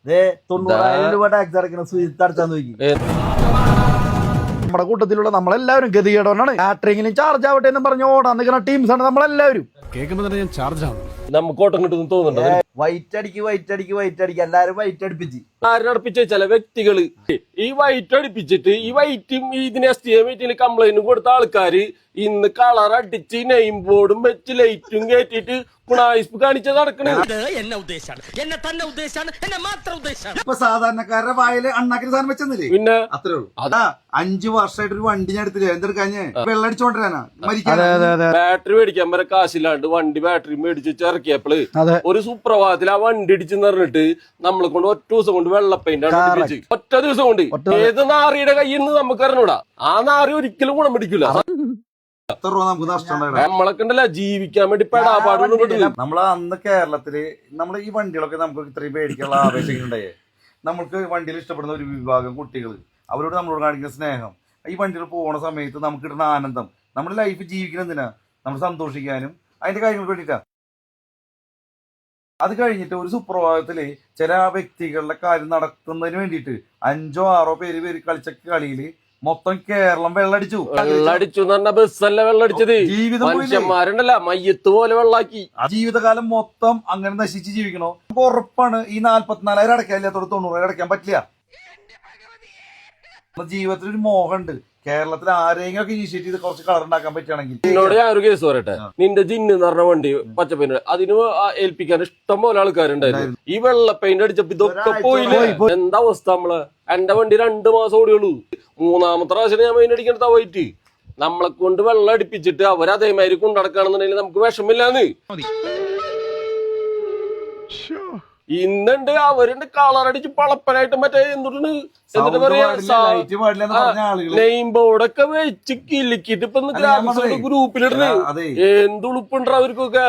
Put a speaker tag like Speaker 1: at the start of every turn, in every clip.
Speaker 1: 90,000 രൂപ ടാക്സ് അടക്കണം സുജിത്ത് അടച്ചാന്ന് നോക്കി.
Speaker 2: നമ്മുടെ കൂട്ടത്തിലുള്ള നമ്മളെല്ലാവരും ഗതികേടോനാണ്. കാറ്ററിംഗിന് ചാർജ് ആവട്ടെ എന്ന് പറഞ്ഞ് ഓടാൻ നിൽക്കുന്ന ടീംസാണ് നമ്മളെല്ലാവരും.
Speaker 3: കേൾക്കുമ്പോ തന്നെ ഞാൻ ചാർജ് ആണ്.
Speaker 4: നമുക്ക് ഓട്ടം കിട്ടുന്നു തോന്നുന്നുണ്ട്.
Speaker 1: വൈറ്റ് അടിക്ക് എല്ലാരും വൈറ്റ് അടുപ്പിച്ച്
Speaker 4: ആരടുപ്പിച്ച ചില വ്യക്തികള് ഈ വൈറ്റ് അടുപ്പിച്ചിട്ട് ഈ വൈറ്റും ഇതിന് എസ്റ്റിമേറ്റിൽ കംപ്ലൈന്റ് കൊടുത്ത ആൾക്കാര് ഇന്ന് കളർ അടിച്ച് നെയിം ബോർഡും വെച്ച് ലൈറ്റും കയറ്റിട്ട് പുണായിപ്പ് കാണിച്ച് നടക്കണേ.
Speaker 1: ഇപ്പൊ സാധാരണക്കാരുടെ വായില് അണ്ണാക്കിന് സാധനം വെച്ചെന്നില്ലേ?
Speaker 4: പിന്നെ
Speaker 1: അത്രേ ഉള്ളൂ. അതാ 5 വർഷമായിട്ട് ഒരു വണ്ടി ഞാൻ എടുത്തില്ലേ, എന്തെടുക്കാഞ്ഞ് വെള്ളടിച്ചോണ്ടിരാനാ മരിക്കാൻ.
Speaker 4: ബാറ്ററി മേടിക്കാൻ വരെ കാശില്ലാണ്ട് വണ്ടി ബാറ്ററി മേടിച്ച് ഇറക്കിയപ്പോള് ഒരു സുപ്രഭാതത്തിൽ ആ വണ്ടി ഇടിച്ചെന്ന് പറഞ്ഞിട്ട് നമ്മളെ കൊണ്ട് ഒറ്റ ദിവസം കൊണ്ട് വെള്ള പെയിന്റ് അടിപ്പിച്ച് ഒറ്റ ദിവസം കൊണ്ട് ഏത് നാറിയുടെ കയ്യിൽ നിന്ന് നമുക്ക് അറിഞ്ഞൂടാ. ആ നാറി ഒരിക്കലും ഗുണം പിടിക്കൂല.
Speaker 1: എത്ര രൂപ നമുക്ക് നഷ്ടം?
Speaker 4: നമ്മളൊക്കെ ഉണ്ടല്ല ജീവിക്കാൻ വേണ്ടി പെടാപാടുണ്ട്.
Speaker 1: നമ്മള് അന്ന് കേരളത്തില് നമ്മള് ഈ വണ്ടികളൊക്കെ നമുക്ക് ഇത്രയും പേടിക്കാനുള്ള ആവേശങ്ങളുണ്ടായേ. നമ്മൾക്ക് വണ്ടിയിൽ ഇഷ്ടപ്പെടുന്ന ഒരു വിഭാഗം കുട്ടികൾ, അവരോട് നമ്മളോട് കാണിക്കുന്ന സ്നേഹം, ഈ വണ്ടിയിൽ പോകുന്ന സമയത്ത് നമുക്ക് കിട്ടുന്ന ആനന്ദം, നമ്മുടെ ലൈഫ് ജീവിക്കുന്നതിനാ, നമ്മൾ സന്തോഷിക്കാനും അതിന്റെ കാര്യങ്ങൾക്ക് വേണ്ടിയിട്ടാ. അത് കഴിഞ്ഞിട്ട് ഒരു സുപ്രഭാതത്തില് ചില വ്യക്തികളുടെ കാര്യം നടത്തുന്നതിന് വേണ്ടിയിട്ട് 5 or 6 പേര് കളിച്ച കളിയില് മൊത്തം കേരളം വെള്ളടിച്ചു
Speaker 4: എന്ന് പറഞ്ഞ ബസ്സല്ല വെള്ളടിച്ചത്. മനുഷ്യന്മാരുണ്ടല്ല മയ്യത്ത് പോലെ വെള്ളാക്കി.
Speaker 1: ജീവിതകാലം മൊത്തം അങ്ങനെ നശിച്ച് ജീവിക്കണോ? നമുക്ക് ഉറപ്പാണ് ഈ 44,000 അടയ്ക്കാൻ ഇല്ലാത്തോട് 90,000 അടയ്ക്കാൻ പറ്റില്ല. ജീവിതത്തിൽ ഒരു മോഹമുണ്ട്. കേരളത്തിൽ ആരെങ്കിലും ഒക്കെ ഇനിഷ്യേറ്റ് ചെയ്ത് കുറച്ച് കളർ ഉണ്ടാക്കാൻ പറ്റുകയാണെങ്കിൽ.
Speaker 4: എന്നോട് ഞാനൊരു കേസ് പറയട്ടെ. നിന്റെ ജിന്ന് എന്ന് പറഞ്ഞ വണ്ടി പച്ചപ്പെയിന്റ് അതിന് ഏൽപ്പിക്കാൻ ഇഷ്ടം പോലെ ആൾക്കാരുണ്ടായിരുന്നു. ഈ വെള്ള പെയിന്റ് അടിച്ചപ്പോ ഇതൊക്കെ പോയില്ലേ? എന്താ അവസ്ഥ? നമ്മള് എന്റെ വണ്ടി 2 മാസം ഓടിയുള്ളൂ. 3ാമത്തെ പ്രാവശ്യം ഞാൻ പെയിന്റ് അടിക്കണ പോയിട്ട് നമ്മളെ കൊണ്ട് വെള്ളം അടിപ്പിച്ചിട്ട് അവരതേമാതിരി കൊണ്ടടക്കാണെന്നുണ്ടെങ്കിൽ നമുക്ക് വിഷമില്ലാന്ന്. ഇന്നുണ്ട് അവരുണ്ട് കളറടിച്ച് പളപ്പനായിട്ട് മറ്റേ എന്തുണ്ട് എന്നിട്ട് പറയാ നെയിം ബോർഡൊക്കെ വെച്ച് കിലിക്കിട്ട് ഇപ്പൊ ഗ്രൂപ്പിലിടണേ. എന്തുളുപ്പുണ്ടോ അവർക്കൊക്കെ?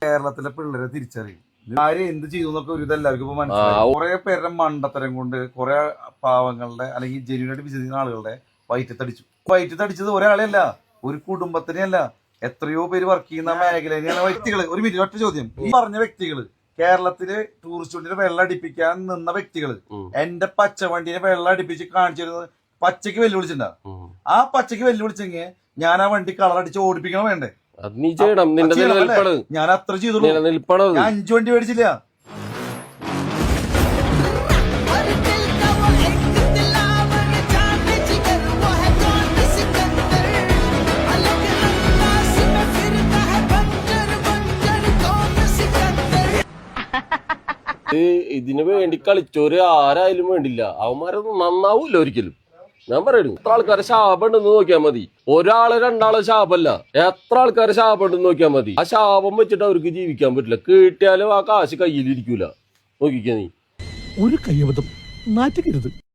Speaker 1: കേരളത്തിലെ പിള്ളേരെ തിരിച്ചറിയും ആര് എന്ത് ചെയ്തു എന്നൊക്കെ ഒരു ഇതെല്ലാവർക്കും ഇപ്പൊ മനസ്സിലായി. കുറെ പേരുടെ മണ്ടത്തരം കൊണ്ട് കുറെ പാവങ്ങളുടെ അല്ലെങ്കിൽ ജെന്യൂനായിട്ട് വിശ്വസിക്കുന്ന ആളുകളുടെ വയറ്റത്തടിച്ചത് ഒരാളെയല്ല, ഒരു കുടുംബത്തിനെയല്ല, എത്രയോ പേര് വർക്ക് ചെയ്യുന്ന മേഖലയിലാണ് വ്യക്തികള്. ഒരു മിനിറ്റ്, ഒറ്റ ചോദ്യം. ഈ പറഞ്ഞ വ്യക്തികള് കേരളത്തില് ടൂറിസ്റ്റ് വണ്ടിനെ വെള്ളം അടിപ്പിക്കാൻ നിന്ന വ്യക്തികള് എന്റെ പച്ചവണ്ടിനെ വെള്ളം അടിപ്പിച്ച് കാണിച്ചിരുന്നത് പച്ചക്ക് വെല്ലുവിളിച്ചിട്ടുണ്ടാ. ആ പച്ചക്ക് വെല്ലുവിളിച്ചെങ്കിൽ ഞാൻ ആ വണ്ടി കളർ അടിച്ച് ഓടിപ്പിക്കണം വേണ്ടേ? ഞാൻ അത്ര ചെയ്തു. ഞാൻ 5 വണ്ടി മേടിച്ചില്ല.
Speaker 4: ഇതിനു വേണ്ടി കളിച്ചോര് ആരായാലും വേണ്ടില്ല, അവന്മാരൊന്നും നന്നാവൂല്ല ഒരിക്കലും. ഞാൻ പറയുന്നു, എത്ര ആൾക്കാരെ ശാപം ഉണ്ടെന്ന് നോക്കിയാൽ മതി. 1 2 ശാപല്ല, എത്ര ആൾക്കാരെ ശാപം ഉണ്ടെന്ന് നോക്കിയാൽ മതി. ആ ശാപം വെച്ചിട്ട് അവർക്ക് ജീവിക്കാൻ പറ്റില്ല. കിട്ടിയാലും ആ കാശ് കയ്യിലിരിക്കൂല. നോക്കിക്കാ നീ.
Speaker 3: ഒരു കയ്യബദ്ധം നാറ്റിക്കരുത്.